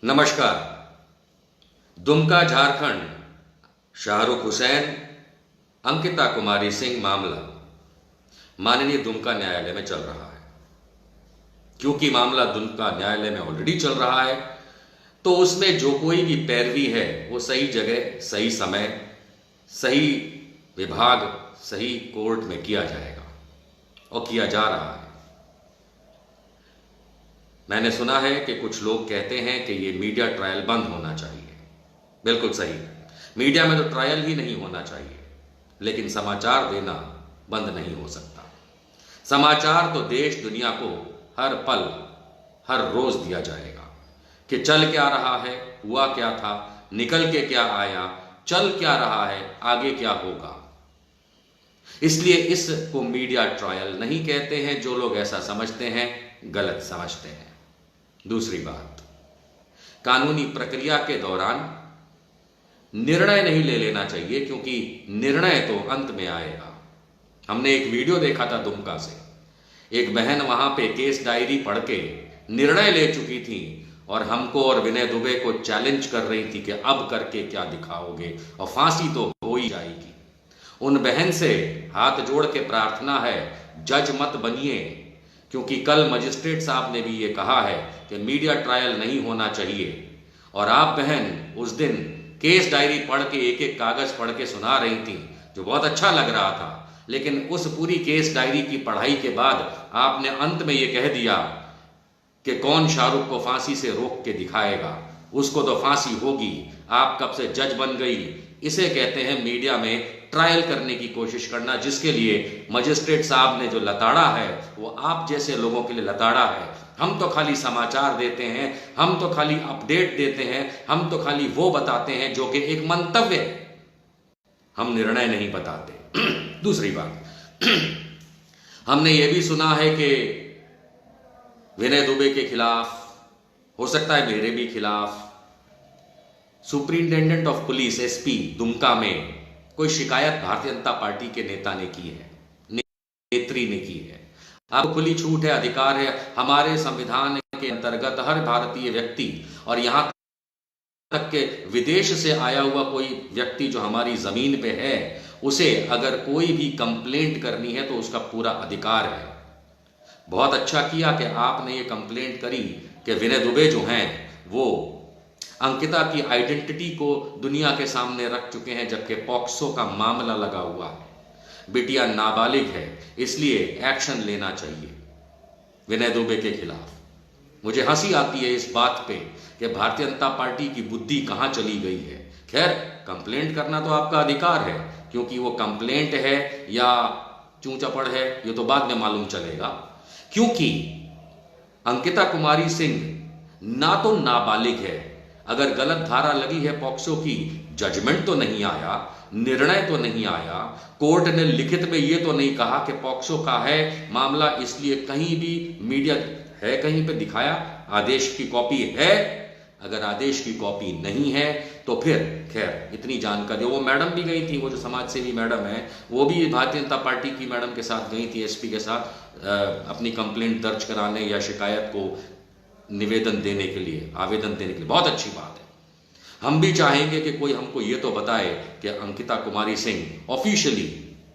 नमस्कार। दुमका झारखंड, शाहरुख हुसैन, अंकिता कुमारी सिंह मामला माननीय दुमका न्यायालय में चल रहा है। क्योंकि मामला दुमका न्यायालय में ऑलरेडी चल रहा है, तो उसमें जो कोई भी पैरवी है वो सही जगह, सही समय, सही विभाग, सही कोर्ट में किया जाएगा और किया जा रहा है। मैंने सुना है कि कुछ लोग कहते हैं कि ये मीडिया ट्रायल बंद होना चाहिए। बिल्कुल सही है, मीडिया में तो ट्रायल ही नहीं होना चाहिए, लेकिन समाचार देना बंद नहीं हो सकता। समाचार तो देश दुनिया को हर पल, हर रोज दिया जाएगा कि चल क्या रहा है, हुआ क्या था, निकल के क्या आया, चल क्या रहा है, आगे क्या होगा। इसलिए इसको मीडिया ट्रायल नहीं कहते हैं। जो लोग ऐसा समझते हैं गलत समझते हैं। दूसरी बात, कानूनी प्रक्रिया के दौरान निर्णय नहीं ले लेना चाहिए, क्योंकि निर्णय तो अंत में आएगा। हमने एक वीडियो देखा था दुमका से, एक बहन वहां पे केस डायरी पढ़ के निर्णय ले चुकी थी और हमको और विनय दुबे को चैलेंज कर रही थी कि अब करके क्या दिखाओगे, और फांसी तो हो ही जाएगी। उन बहन से हाथ जोड़ के प्रार्थना है, जज मत बनिए, क्योंकि कल मजिस्ट्रेट साहब ने भी ये कहा है कि मीडिया ट्रायल नहीं होना चाहिए। और आप बहन उस दिन केस डायरी पढ़ के एक एक कागज पढ़ के सुना रही थी, जो बहुत अच्छा लग रहा था। लेकिन उस पूरी केस डायरी की पढ़ाई के बाद आपने अंत में ये कह दिया कि कौन शाहरुख को फांसी से रोक के दिखाएगा, उसको तो फांसी होगी। आप कब से जज बन गई। इसे कहते हैं मीडिया में ट्रायल करने की कोशिश करना, जिसके लिए मजिस्ट्रेट साहब ने जो लताड़ा है वो आप जैसे लोगों के लिए लताड़ा है। हम तो खाली समाचार देते हैं, हम तो खाली अपडेट देते हैं, हम तो खाली वो बताते हैं जो कि एक मंतव्य है, हम निर्णय नहीं बताते। दूसरी बात, हमने ये भी सुना है कि विनय दुबे के खिलाफ, हो सकता है मेरे भी खिलाफ, superintendent of police SP Dumka में कोई शिकायत भारतीय जनता पार्टी के नेता ने की है, नेत्री ने की है। आपको खुली छूट है, अधिकार है। हमारे संविधान के अंतर्गत हर भारतीय व्यक्ति, और यहां तक के विदेश से आया हुआ कोई व्यक्ति जो हमारी जमीन पे है, उसे अगर कोई भी कंप्लेंट करनी है तो उसका पूरा अधिकार है। बहुत अच्छा किया कि आपने ये कंप्लेंट करी कि विनय दुबे जो हैं वो अंकिता की आइडेंटिटी को दुनिया के सामने रख चुके हैं, जबकि पॉक्सो का मामला लगा हुआ है। बिटिया नाबालिग है, इसलिए एक्शन लेना चाहिए विनय दुबे के खिलाफ। मुझे हंसी आती है इस बात पे कि भारतीय जनता पार्टी की बुद्धि कहां चली गई है। खैर, कंप्लेंट करना तो आपका अधिकार है, क्योंकि वो कंप्लेंट है या चूं-चपड़ है ये तो बाद में मालूम चलेगा। क्योंकि अंकिता कुमारी सिंह ना तो नाबालिग है, अगर गलत धारा लगी है पॉक्सो की, जजमेंट तो नहीं आया, निर्णय तो नहीं आया, कोर्ट ने लिखित में ये तो नहीं कहा कि पॉक्सो का है मामला, इसलिए कहीं भी मीडिया है कहीं पे दिखाया, आदेश की कॉपी है। अगर आदेश की कॉपी नहीं है तो फिर खैर इतनी जानकारी, वो मैडम भी गई थी, वो जो समाज सेवी मैडम है वो भी भारतीय जनता पार्टी की मैडम के साथ गई थी, एसपी के साथ अपनी कंप्लेंट दर्ज कराने या शिकायत को निवेदन देने के लिए, आवेदन देने के लिए। बहुत अच्छी बात है। हम भी चाहेंगे कि कोई हमको ये तो बताए कि अंकिता कुमारी सिंह ऑफिशियली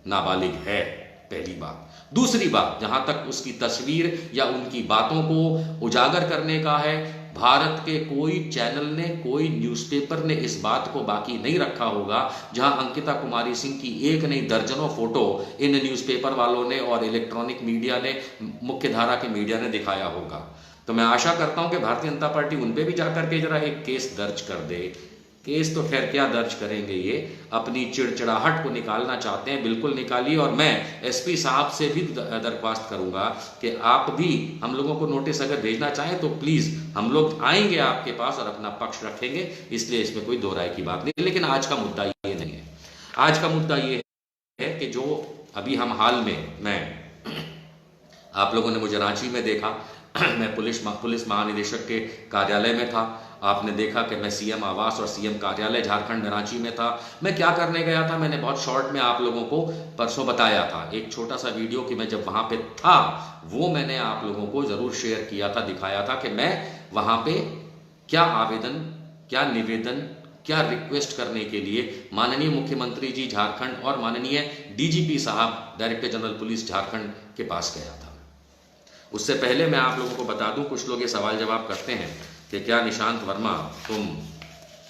नाबालिग है, पहली बात। दूसरी बात, जहां तक उसकी तस्वीर या उनकी बातों को उजागर करने का है, भारत के कोई चैनल ने, कोई न्यूज़पेपर ने इस बात को बाकी नहीं रखा होगा जहां अंकिता कुमारी सिंह की एक नहीं दर्जनों फोटो इन न्यूज़पेपर वालों ने और इलेक्ट्रॉनिक मीडिया ने, मुख्य धारा के मीडिया ने दिखाया होगा। तो मैं आशा करता हूं कि भारतीय जनता पार्टी उन पे भी जाकर के जरा एक केस दर्ज कर दे। केस तो खैर क्या दर्ज करेंगे, ये अपनी चिड़चिड़ाहट को निकालना चाहते हैं, बिल्कुल निकालिए। और मैं एसपी साहब से भी दरख्वास्त करूंगा कि आप भी हम लोगों को नोटिस अगर भेजना चाहें तो प्लीज हम लोग आएंगे आपके पास और अपना पक्ष रखेंगे, इसलिए इसमें कोई दो राय की बात नहीं। लेकिन आज का मुद्दा ये नहीं है। आज का मुद्दा ये है कि जो अभी हम हाल में, आप लोगों ने मुझे रांची में देखा, मैं पुलिस महानिदेशक के कार्यालय में था। आपने देखा कि मैं सीएम आवास और सीएम कार्यालय झारखंड में रांची में था। मैं क्या करने गया था, मैंने बहुत शॉर्ट में आप लोगों को परसों बताया था। एक छोटा सा वीडियो कि मैं जब वहां पे था वो मैंने आप लोगों को जरूर शेयर किया था, दिखाया था कि मैं वहां पे क्या आवेदन, क्या निवेदन, क्या रिक्वेस्ट करने के लिए माननीय मुख्यमंत्री जी झारखंड और माननीय डीजीपी साहब डायरेक्टर जनरल पुलिस झारखंड के पास गया था। उससे पहले मैं आप लोगों को बता दूं, कुछ लोग ये सवाल जवाब करते हैं कि क्या निशांत वर्मा तुम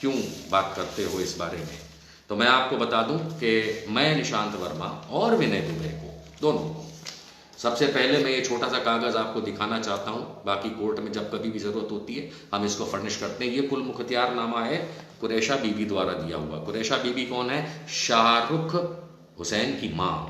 क्यों बात करते हो इस बारे में। तो मैं आपको बता दूं कि मैं निशांत वर्मा और विनय दुबे को, दोनों को, सबसे पहले मैं ये छोटा सा कागज आपको दिखाना चाहता हूं, बाकी कोर्ट में जब कभी भी जरूरत होती है हम इसको फर्निश करते हैं। ये कुल मुख्तियारनामा है कुरैशा बीबी द्वारा दिया हुआ। कुरैशा बीबी कौन है? शाहरुख हुसैन की मां,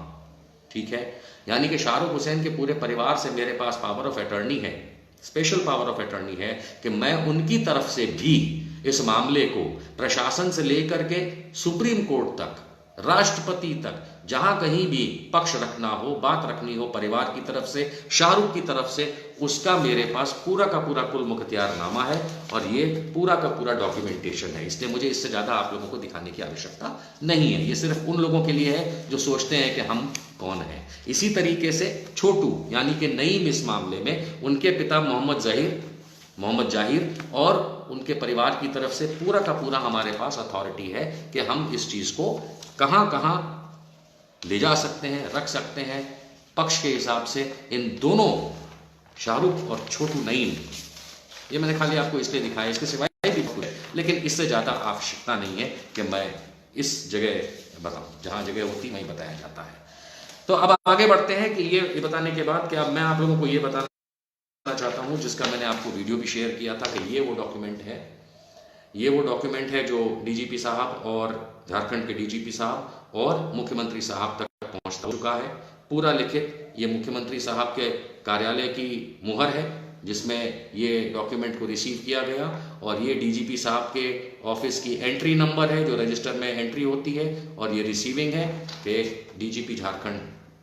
ठीक है। यानी कि शाहरुख हुसैन के पूरे परिवार से मेरे पास पावर ऑफ अटर्नी है, स्पेशल पावर ऑफ अटर्नी है कि मैं उनकी तरफ से भी इस मामले को प्रशासन से लेकर के सुप्रीम कोर्ट तक, राष्ट्रपति तक, जहां कहीं भी पक्ष रखना हो, बात रखनी हो परिवार की तरफ से, शाहरुख की तरफ से, उसका मेरे पास पूरा का पूरा कुल मुख्तियारनामा है और ये पूरा का पूरा डॉक्यूमेंटेशन है। इसलिए मुझे इससे ज्यादा आप लोगों को दिखाने की आवश्यकता नहीं है। ये सिर्फ उन लोगों के लिए है जो सोचते हैं कि हम कौन है। इसी तरीके से छोटू यानी कि नईम, इस मामले में उनके पिता मोहम्मद जाहिर और उनके परिवार की तरफ से पूरा का पूरा हमारे पास अथॉरिटी है कि हम इस चीज को कहां कहां ले जा सकते हैं, रख सकते हैं पक्ष के हिसाब से। इन दोनों शाहरुख और छोटू नईम, ये मैंने खाली आपको इसलिए दिखाया, इसके सिवाय भी कुछ है, लेकिन इससे ज्यादा आवश्यकता नहीं है कि मैं इस जगह बताऊं, जहां जगह होती वहीं बताया जाता है। तो अब आगे बढ़ते हैं कि ये बताने के बाद कि अब मैं आप लोगों को ये बताना चाहता हूं जिसका मैंने आपको वीडियो भी शेयर किया था कि ये वो डॉक्यूमेंट है, ये वो डॉक्यूमेंट है जो डीजीपी साहब और झारखंड के डीजीपी साहब और मुख्यमंत्री साहब तक पहुंच चुका है, पूरा लिखित। ये मुख्यमंत्री साहब के कार्यालय की मुहर है जिसमें ये डॉक्यूमेंट को रिसीव किया गया, और ये डीजीपी साहब के ऑफिस की एंट्री नंबर है जो रजिस्टर में एंट्री होती है, और ये रिसीविंग है कि DGP Jharkhand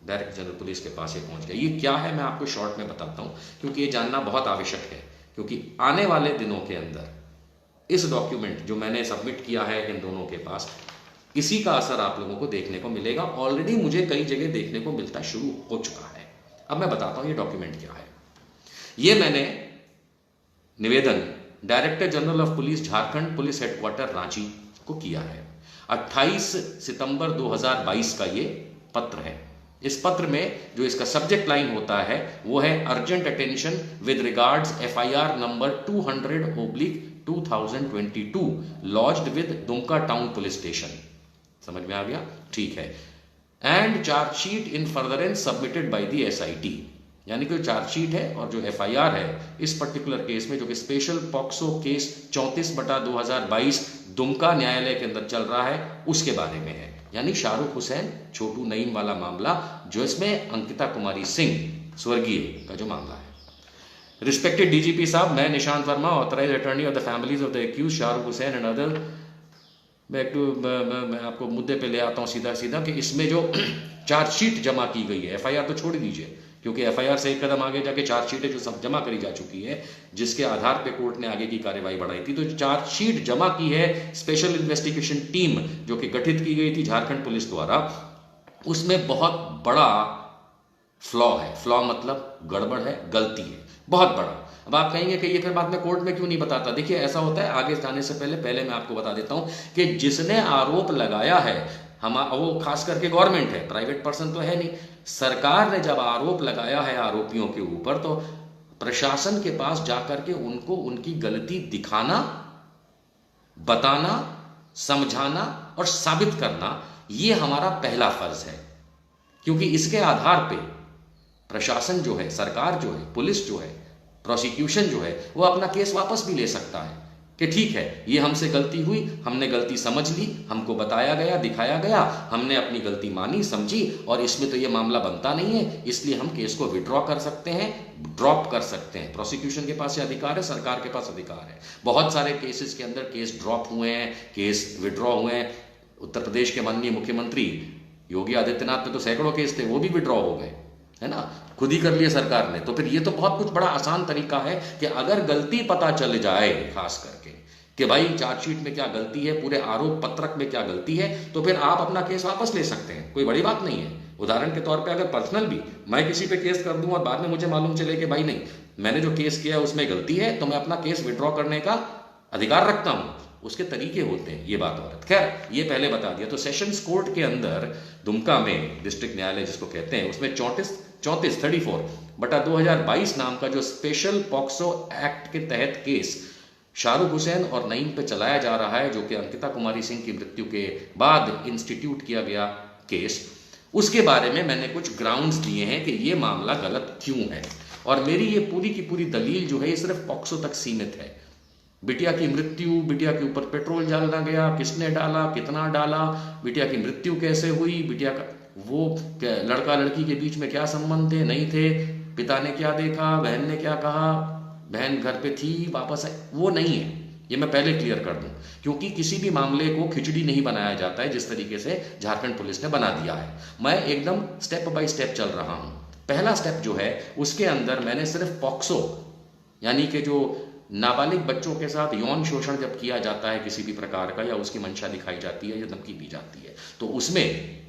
director general police के पास ये पहुंच गया। ये क्या है मैं आपको शॉर्ट में बताता हूं, क्योंकि ये जानना बहुत आवश्यक है, क्योंकि आने वाले दिनों के अंदर इस डॉक्यूमेंट जो मैंने सबमिट किया है इन दोनों के पास, इसी का असर आप लोगों को देखने को मिलेगा। ऑलरेडी मुझे कई जगह देखने को मिलता शुरू हो चुका है। अब मैं बताता हूं ये डॉक्यूमेंट क्या है। ये मैंने निवेदन director general of police Jharkhand police headquarter Ranchi को किया है। 28 सितंबर 2022 का ये पत्र है। इस पत्र में जो इसका सब्जेक्ट लाइन होता है वो है urgent attention with regards FIR number 200/2022 lodged with Dumka town police station. समझ में आ गया? ठीक है। And chargesheet in furtherance submitted by the SIT, यानी कि चार्जशीट है और जो FIR है इस पर्टिकुलर केस में, जो कि स्पेशल पॉक्सो केस 34/2022 दुमका न्यायालय के अंदर चल रहा है, उसके बारे में है। यानी शाहरुख हुसैन छोटू नईम वाला मामला, जो इसमें अंकिता कुमारी सिंह स्वर्गीय का जो मामला है। रिस्पेक्टेड डीजीपी साहब, मैं Nishant Verma, authorize attorney of the families of the accused Shahrukh Hussain and other, मैं आपको मुद्दे पे ले आता हूं सीधा सीधा कि इसमें जो चार्जशीट जमा की गई है, FIR तो छोड़ दीजिए क्योंकि FIR से एक कदम आगे जाके चार्जशीट जो सब जमा करी जा चुकी है, जिसके आधार पे कोर्ट ने आगे की कार्यवाही बढ़ाई थी। तो चार्जशीट जमा की है स्पेशल इन्वेस्टिगेशन टीम जो कि गठित की गई थी झारखंड पुलिस द्वारा, उसमें बहुत बड़ा फ्लॉ है। फ्लॉ मतलब गड़बड़ है, गलती है, बहुत बड़ा। अब आप कहेंगे कि ये फिर बाद में कोर्ट में क्यों नहीं बताता? देखिए ऐसा होता है, आगे जाने से पहले मैं आपको बता देता हूं कि जिसने आरोप लगाया है, हम वो खास करके गवर्नमेंट है, प्राइवेट पर्सन तो है नहीं। सरकार ने जब आरोप लगाया है आरोपियों के ऊपर, तो प्रशासन के पास जाकर के उनको उनकी गलती दिखाना, बताना, समझाना और साबित करना, ये हमारा पहला फर्ज है। क्योंकि इसके आधार पे प्रशासन जो है, सरकार जो है, पुलिस जो है, प्रोसिक्यूशन जो है, वो अपना केस वापस भी ले सकता है कि ठीक है ये हमसे गलती हुई, हमने गलती समझ ली, हमको बताया गया, दिखाया गया, हमने अपनी गलती मानी, समझी, और इसमें तो ये मामला बनता नहीं है, इसलिए हम केस को विड्रॉ कर सकते हैं, ड्रॉप कर सकते हैं। प्रोसिक्यूशन के पास ये अधिकार है, सरकार के पास अधिकार है। बहुत सारे केसेस के अंदर केस ड्रॉप हुए हैं, केस विड्रॉ हुए हैं। उत्तर प्रदेश के माननीय मुख्यमंत्री योगी आदित्यनाथ पे तो सैकड़ों केस थे, वो भी विड्रॉ हो गए, है ना, खुद ही कर लिए सरकार ने। तो फिर ये तो बहुत कुछ बड़ा आसान तरीका है कि अगर गलती पता चल जाए, खास करके कि भाई चार्जशीट में क्या गलती है, पूरे आरोप पत्रक में क्या गलती है, तो फिर आप अपना केस वापस ले सकते हैं, कोई बड़ी बात नहीं है। उदाहरण के तौर पे अगर पर्सनल भी मैं किसी पे केस कर दूं और बाद में मुझे मालूम चले कि भाई नहीं, मैंने जो केस किया उसमें गलती है, तो मैं अपना केस विड्रॉ करने का अधिकार रखता हूं, उसके तरीके होते हैं, ये बात औरत। खैर ये पहले बता दिया। तो सेशंस कोर्ट के अंदर दुमका में डिस्ट्रिक्ट न्यायालय जिसको कहते हैं, उसमें 34/2022 नाम का जो स्पेशल पॉक्सो एक्ट के तहत केस शाहरुख हुसैन और नईम पे चलाया जा रहा है, जो कि अंकिता कुमारी सिंह की मृत्यु के बाद इंस्टीट्यूट किया गया केस, उसके बारे में मैंने कुछ ग्राउंड्स दिए हैं कि ये मामला गलत क्यों है। और मेरी ये पूरी की पूरी दलील जो है ये सिर्फ पॉक्सो तक सीमित है। बिटिया की मृत्यु, बिटिया के ऊपर पेट्रोल डाला गया, किसने डाला, कितना डाला, बिटिया की मृत्यु कैसे हुई, बिटिया का वो लड़का लड़की के बीच में क्या संबंध थे, नहीं थे, पिता ने क्या देखा, बहन ने क्या कहा, बहन घर पे थी वापस आई, वो नहीं है। ये मैं पहले क्लियर कर दूं, क्योंकि किसी भी मामले को खिचड़ी नहीं बनाया जाता है जिस तरीके से झारखंड पुलिस ने बना दिया है। मैं एकदम स्टेप बाय स्टेप चल रहा हूं। पहला स्टेप जो है उसके अंदर मैंने सिर्फ पॉक्सो, यानी कि जो नाबालिग बच्चों के साथ यौन शोषण जब किया जाता है किसी भी प्रकार का, या उसकी मंशा दिखाई जाती है या धमकी दी जाती है, तो उसमें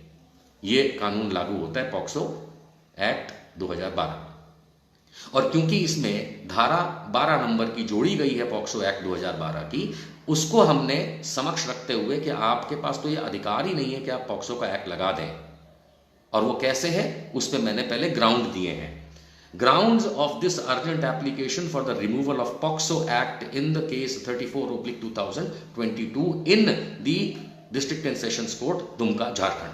ये कानून लागू होता है, पॉक्सो एक्ट 2012। और क्योंकि इसमें धारा 12 नंबर की जोड़ी गई है पॉक्सो एक्ट 2012 की, उसको हमने समक्ष रखते हुए कि आपके पास तो ये अधिकार ही नहीं है कि आप पॉक्सो का एक्ट लगा दें, और वो कैसे है उस पर मैंने पहले ग्राउंड दिए हैं। Grounds of this urgent application for the removal of POCSO Act in the case 34/2022 in the District and Sessions Court, Dumka, Jharkhand.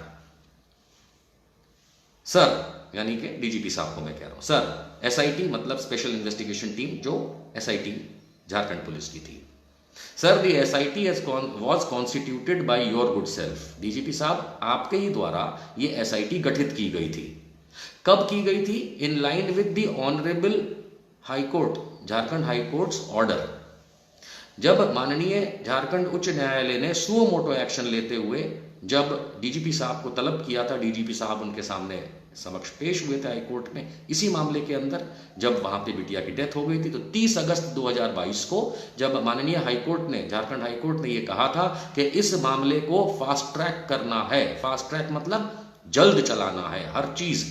Sir, यानी कि डीजीपी साहब को मैं कह रहा हूं, सर एसआईटी मतलब स्पेशल इन्वेस्टिगेशन टीम, जो एसआईटी झारखंड पुलिस की थी। Sir the SIT was constituted by your good self. DGP साहब आपके ही द्वारा ये एसआईटी गठित की गई थी। कब की गई थी? In line with the honourable high court, Jharkhand high courts order. जब माननीय झारखंड उच्च न्यायालय ने सुओ मोटो एक्शन लेते हुए जब डीजीपी साहब को तलब किया था, डीजीपी साहब उनके सामने समक्ष पेश हुए थे हाई कोर्ट में इसी मामले के अंदर, जब वहां पे बिटिया की डेथ हो गई थी, तो 30 अगस्त 2022 को जब माननीय हाई कोर्ट ने, झारखंड हाई कोर्ट ने यह कहा था कि इस मामले को फास्ट ट्रैक करना है, फास्ट ट्रैक मतलब जल्द चलाना है हर चीज,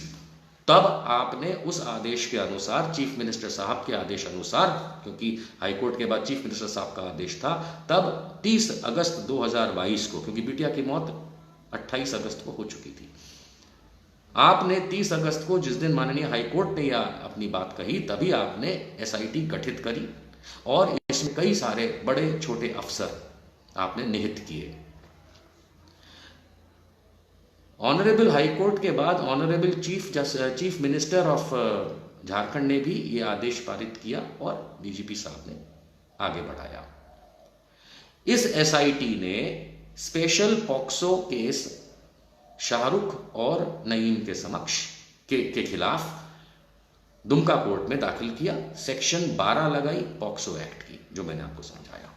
तब आपने उस आदेश के अनुसार, चीफ मिनिस्टर साहब के आदेश अनुसार, क्योंकि हाईकोर्ट के बाद चीफ मिनिस्टर साहब का आदेश था, तब 30 अगस्त 2022 को, क्योंकि बिटिया की मौत 28 अगस्त को हो चुकी थी, आपने 30 अगस्त को, जिस दिन माननीय हाईकोर्ट ने यह अपनी बात कही, तभी आपने एसआईटी गठित करी और इसमें कई सारे बड़े छोटे अफसर आपने निहित किए। ऑनरेबल हाई कोर्ट के बाद honourable chief minister of Jharkhand ने भी ये आदेश पारित किया और डीजीपी साहब ने आगे बढ़ाया। इस एसआईटी ने स्पेशल पॉक्सो केस शाहरुख और नईम के समक्ष के खिलाफ दुमका कोर्ट में दाखिल किया, सेक्शन 12 लगाई पॉक्सो एक्ट की, जो मैंने आपको समझाया।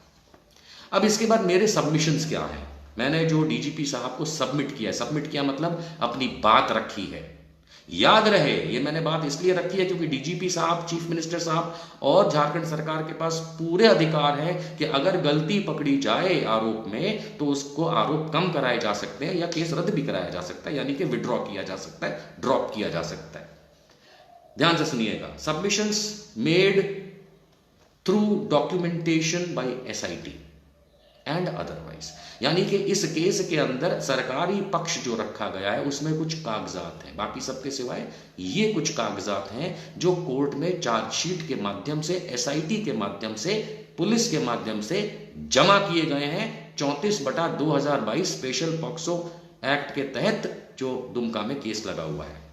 अब इसके बाद मेरे सबमिशंस क्या हैं? मैंने जो डीजीपी साहब को सबमिट किया मतलब अपनी बात रखी है। याद रहे, ये मैंने बात इसलिए रखी है क्योंकि डीजीपी साहब, चीफ मिनिस्टर साहब और झारखंड सरकार के पास पूरे अधिकार है कि अगर गलती पकड़ी जाए आरोप में तो उसको आरोप कम कराए जा सकते हैं या केस रद्द भी कराया जा सकता है, यानी कि विड्रॉ किया जा सकता है, ड्रॉप किया जा सकता है। ध्यान से सुनिएगा, submissions made through documentation by SIT and otherwise, यानी कि इस केस के अंदर सरकारी पक्ष जो रखा गया है उसमें कुछ कागजात हैं, बाकी सबके सिवाय ये कुछ कागजात हैं जो कोर्ट में चार्जशीट के माध्यम से, एसआईटी के माध्यम से, पुलिस के माध्यम से जमा किए गए हैं 34/2022 स्पेशल पॉक्सो एक्ट के तहत जो दुमका में केस लगा हुआ है।